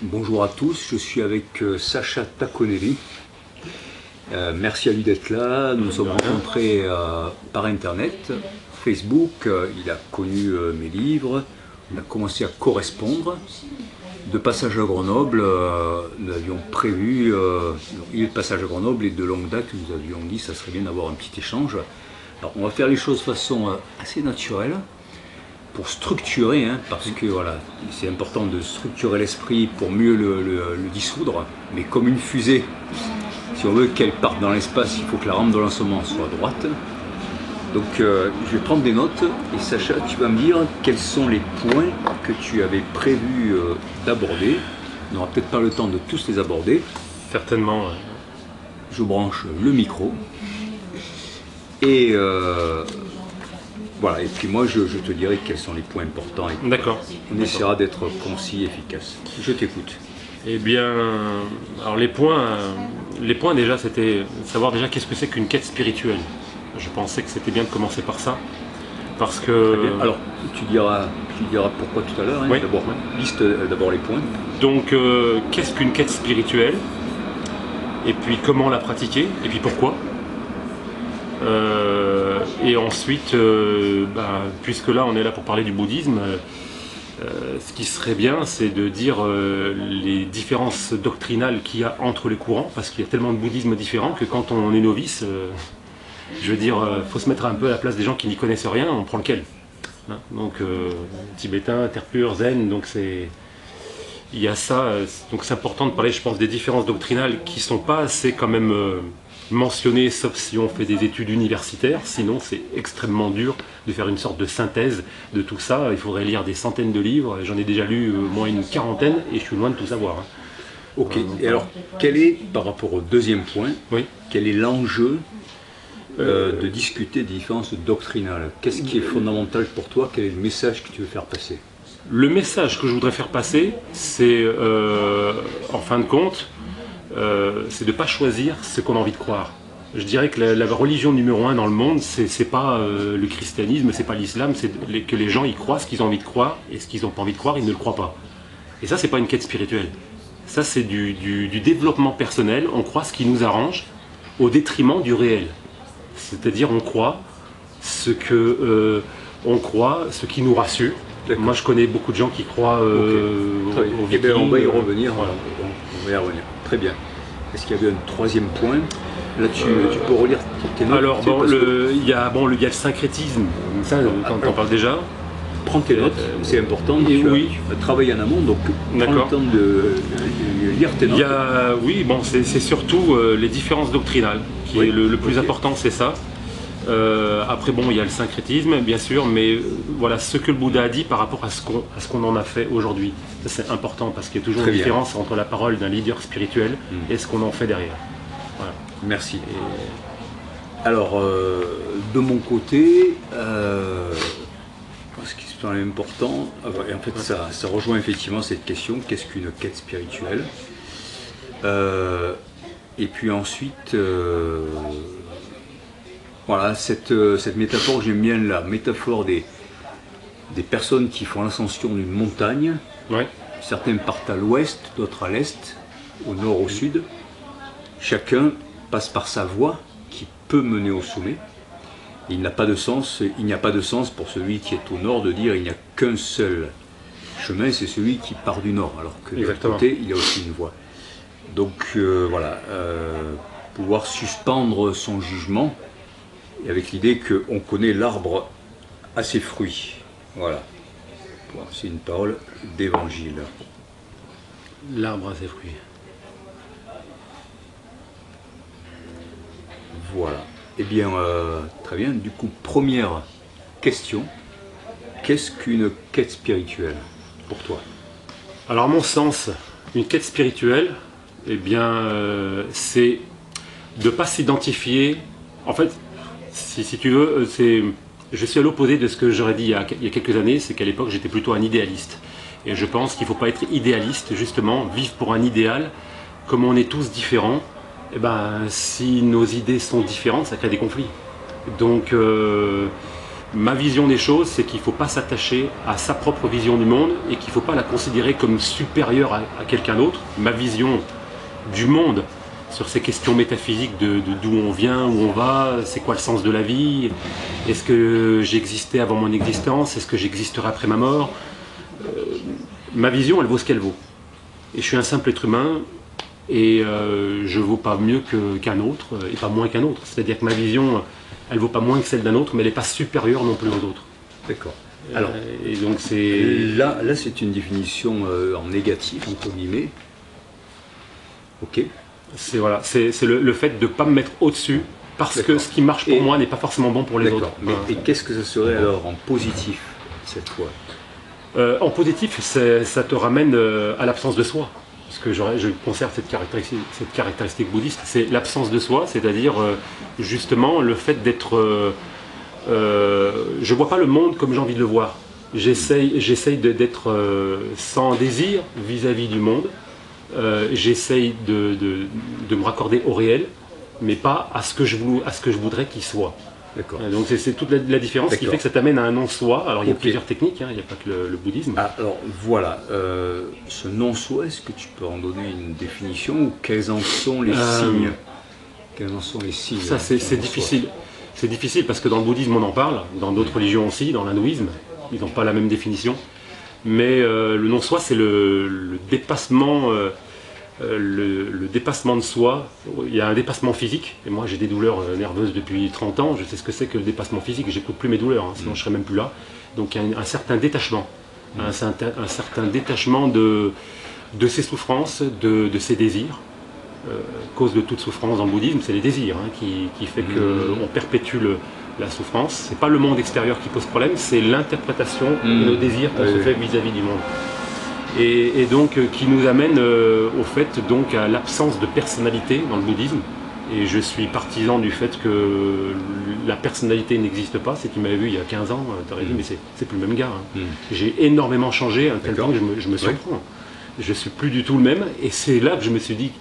Bonjour à tous, je suis avec Sacha Taconelli. Merci à lui d'être là. Nous nous sommes rencontrés par internet, Facebook. Il a connu mes livres, on a commencé à correspondre. De passage à Grenoble, nous avions prévu, il est de passage à Grenoble et de longue date, nous avions dit que ça serait bien d'avoir un petit échange. Alors on va faire les choses de façon assez naturelle, pour structurer, parce que voilà, c'est important de structurer l'esprit pour mieux le dissoudre, mais comme une fusée, si on veut qu'elle parte dans l'espace, il faut que la rampe de lancement soit droite. Donc je vais prendre des notes et Sacha, tu vas me dire quels sont les points que tu avais prévu d'aborder. On n'aura peut-être pas le temps de tous les aborder. Certainement. Je branche le micro et voilà, et puis moi je te dirai quels sont les points importants. D'accord. On essaiera d'être concis et efficace. Je t'écoute. Eh bien, alors les points déjà, c'était savoir déjà qu'est-ce que c'est qu'une quête spirituelle. Je pensais que c'était bien de commencer par ça, parce que... Alors, tu diras pourquoi tout à l'heure, oui. D'abord, liste d'abord les points. Donc, qu'est-ce qu'une quête spirituelle? Et puis, comment la pratiquer? Et puis, pourquoi? Et ensuite, puisque là, on est là pour parler du bouddhisme, ce qui serait bien, c'est de dire les différences doctrinales qu'il y a entre les courants, parce qu'il y a tellement de bouddhisme différents que quand on est novice, je veux dire, faut se mettre un peu à la place des gens qui n'y connaissent rien, on prend lequel, hein? Donc tibétain, terre pure, zen, donc il y a ça, donc c'est important de parler, je pense, des différences doctrinales qui sont pas assez quand même mentionnées, sauf si on fait des études universitaires, sinon c'est extrêmement dur de faire une sorte de synthèse de tout ça. Il faudrait lire des centaines de livres, j'en ai déjà lu moins une quarantaine et je suis loin de tout savoir. Ok, et alors quel est, par rapport au deuxième point, quel est l'enjeu de discuter des différences doctrinales? Qu'est-ce qui est fondamental pour toi? Quel est le message que tu veux faire passer? Le message que je voudrais faire passer, c'est en fin de compte, c'est de ne pas choisir ce qu'on a envie de croire. Je dirais que la religion numéro 1 dans le monde, c'est pas le christianisme, c'est pas l'islam, c'est que les gens y croient ce qu'ils ont envie de croire, et ce qu'ils n'ont pas envie de croire, ils ne le croient pas. Et ça, c'est pas une quête spirituelle. Ça, c'est du développement personnel. On croit ce qui nous arrange au détriment du réel. C'est-à-dire, on croit ce qui nous rassure. Moi, je connais beaucoup de gens qui croient aux Vikings. On va y revenir. Voilà. On va y revenir. Très bien. Est-ce qu'il y avait un troisième point? Là, tu peux relire tes notes. Alors, il y a le syncrétisme. Ça, on en parle déjà. Prends tes notes, c'est important. Tu as travaillé en amont, donc prends le temps de lire tes notes. C'est surtout les différences doctrinales qui est le plus important, c'est ça. Après, il y a le syncrétisme, bien sûr, mais voilà ce que le Bouddha a dit par rapport à ce qu'on en a fait aujourd'hui. Ça, c'est important parce qu'il y a toujours une différence entre la parole d'un leader spirituel et ce qu'on en fait derrière. Voilà. Merci. Alors, de mon côté, ce qui est important, en fait, ça rejoint effectivement cette question, qu'est-ce qu'une quête spirituelle? Et puis ensuite, voilà, cette métaphore, j'aime bien la métaphore des personnes qui font l'ascension d'une montagne. Ouais. Certains partent à l'ouest, d'autres à l'est, au nord, au sud. Chacun passe par sa voie qui peut mener au sommet. Il n'y a pas de sens pour celui qui est au nord de dire il n'y a qu'un seul chemin, c'est celui qui part du nord, alors que de l'autre côté, il y a aussi une voie. Donc voilà, pouvoir suspendre son jugement, et avec l'idée qu'on connaît l'arbre à ses fruits. Voilà. Bon, c'est une parole d'évangile. L'arbre à ses fruits. Voilà. Eh bien, très bien. Du coup, première question. Qu'est-ce qu'une quête spirituelle pour toi? Alors, à mon sens, une quête spirituelle, eh bien, c'est de ne pas s'identifier. En fait, si tu veux, je suis à l'opposé de ce que j'aurais dit il y a quelques années, c'est qu'à l'époque, j'étais plutôt un idéaliste. Et je pense qu'il ne faut pas être idéaliste, justement, vivre pour un idéal. Comme on est tous différents, eh ben, si nos idées sont différentes, ça crée des conflits. Donc, Ma vision des choses, c'est qu'il ne faut pas s'attacher à sa propre vision du monde et qu'il ne faut pas la considérer comme supérieure à quelqu'un d'autre. Ma vision du monde sur ces questions métaphysiques de d'où on vient, où on va, c'est quoi le sens de la vie, est-ce que j'existais avant mon existence, est-ce que j'existerai après ma mort, ma vision, elle vaut ce qu'elle vaut. Et je suis un simple être humain et je ne vaux pas mieux qu'un autre et pas moins qu'un autre. C'est-à-dire que ma vision, elle ne vaut pas moins que celle d'un autre, mais elle n'est pas supérieure non plus aux autres. D'accord. Alors, et donc c'est... Là c'est une définition en négatif, entre guillemets. Ok. C'est voilà, le fait de ne pas me mettre au-dessus, parce que ce qui marche pour moi n'est pas forcément bon pour les autres. Et qu'est-ce que ça serait alors en positif, cette fois? En positif, ça te ramène à l'absence de soi. Parce que je conserve cette caractéristique bouddhiste, c'est l'absence de soi, c'est-à-dire justement le fait d'être... je ne vois pas le monde comme j'ai envie de le voir. J'essaye d'être sans désir vis-à-vis du monde. J'essaye de me raccorder au réel, mais pas à ce que je voudrais qu'il soit. Donc c'est toute la différence qui fait que ça t'amène à un non-soi. Alors il y a plusieurs techniques, hein, il n'y a pas que le bouddhisme. Alors voilà, ce non-soi, est-ce que tu peux en donner une définition ou quels en sont les signes? Quels en sont les signes? Ça c'est difficile. C'est difficile parce que dans le bouddhisme on en parle, dans d'autres religions aussi, dans l'hindouisme, ils n'ont pas la même définition. Mais le non-soi, c'est le dépassement, le dépassement de soi. Il y a un dépassement physique, et moi j'ai des douleurs nerveuses depuis 30 ans, je sais ce que c'est que le dépassement physique, j'écoute plus mes douleurs, hein, sinon je ne serais même plus là. Donc il y a un certain détachement, un certain détachement de ses souffrances, de ses désirs. Cause de toute souffrance dans le bouddhisme, c'est les désirs hein, qui fait qu'on perpétue la souffrance. C'est pas le monde extérieur qui pose problème, c'est l'interprétation de nos désirs qu'on se fait vis-à-vis du monde. Et donc qui nous amène au fait donc à l'absence de personnalité dans le bouddhisme. Et je suis partisan du fait que la personnalité n'existe pas. Si tu m'avais vu il y a 15 ans, tu aurais dit mais c'est plus le même gars. Hein. J'ai énormément changé à un tel point que je me surprends. Je suis plus du tout le même. Et c'est là que je me suis dit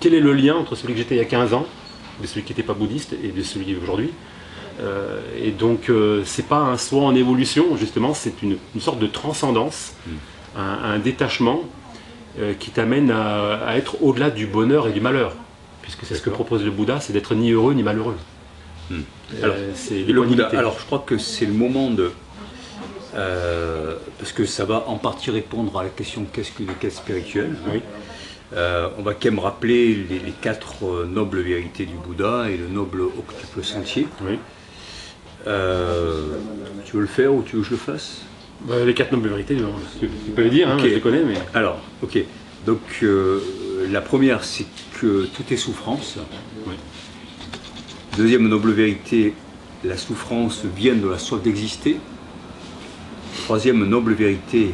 quel est le lien entre celui que j'étais il y a 15 ans, de celui qui n'était pas bouddhiste et de celui d'aujourd'hui. Et donc c'est pas un soi en évolution, justement, c'est une sorte de transcendance, un détachement qui t'amène à être au-delà du bonheur et du malheur, puisque c'est ce que propose le Bouddha, c'est d'être ni heureux ni malheureux. Alors, le Bouddha, alors je crois que c'est le moment de... parce que ça va en partie répondre à la question qu'est-ce qu'une quête spirituelle. Oui. On va quand même rappeler les 4 nobles vérités du Bouddha et le noble octuple sentier. Oui. Tu veux le faire ou tu veux que je le fasse? Les 4 nobles vérités, tu peux le dire, hein, je les connais. Mais... Alors, ok. Donc, la première, c'est que tout est souffrance. Oui. Deuxième noble vérité, la souffrance vient de la soif d'exister. Troisième noble vérité,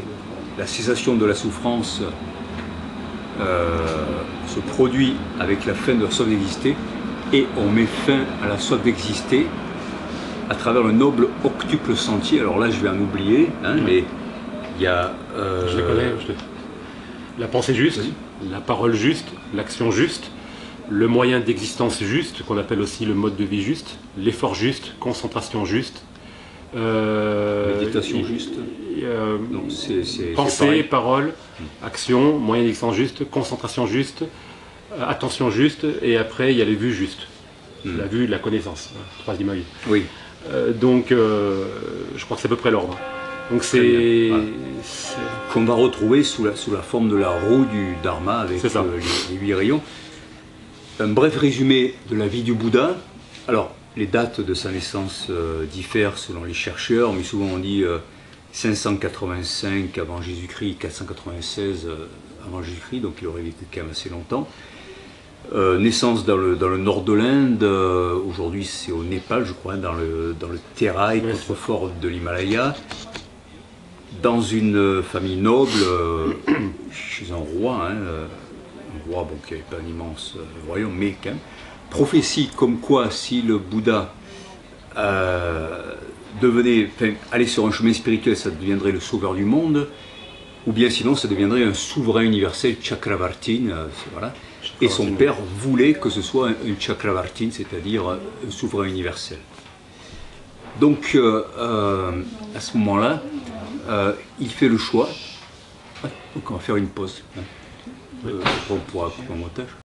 la cessation de la souffrance se produit avec la fin de la soif d'exister et on met fin à la soif d'exister à travers le noble octuple sentier. Alors là je vais en oublier, hein, mais il y a... Je les connais. La pensée juste, la parole juste, l'action juste, le moyen d'existence juste, qu'on appelle aussi le mode de vie juste, l'effort juste, concentration juste, méditation juste. Non, pensée, parole, action, moyen d'existence juste, concentration juste, attention juste, et après il y a les vues justes. La vue, la connaissance, troisième œil. Oui. Donc je crois que c'est à peu près l'ordre. Donc c'est... Voilà. Qu'on va retrouver sous la forme de la roue du Dharma avec les 8 rayons. Un bref résumé de la vie du Bouddha. Alors, les dates de sa naissance diffèrent selon les chercheurs, mais souvent on dit 585 avant Jésus-Christ, 496 avant Jésus-Christ, donc il aurait vécu quand même assez longtemps. Naissance dans le nord de l'Inde, aujourd'hui c'est au Népal je crois, dans le Terai, contrefort de l'Himalaya, dans une famille noble, chez un roi, un roi qui n'avait pas un immense royaume, mais quand même, prophétie comme quoi si le Bouddha allait sur un chemin spirituel, ça deviendrait le sauveur du monde, ou bien sinon ça deviendrait un souverain universel, Chakravartin, voilà. Et son père voulait que ce soit un Chakravartin, c'est-à-dire un souverain universel. Donc à ce moment-là, il fait le choix. Donc on va faire une pause. On pourra couper en montage.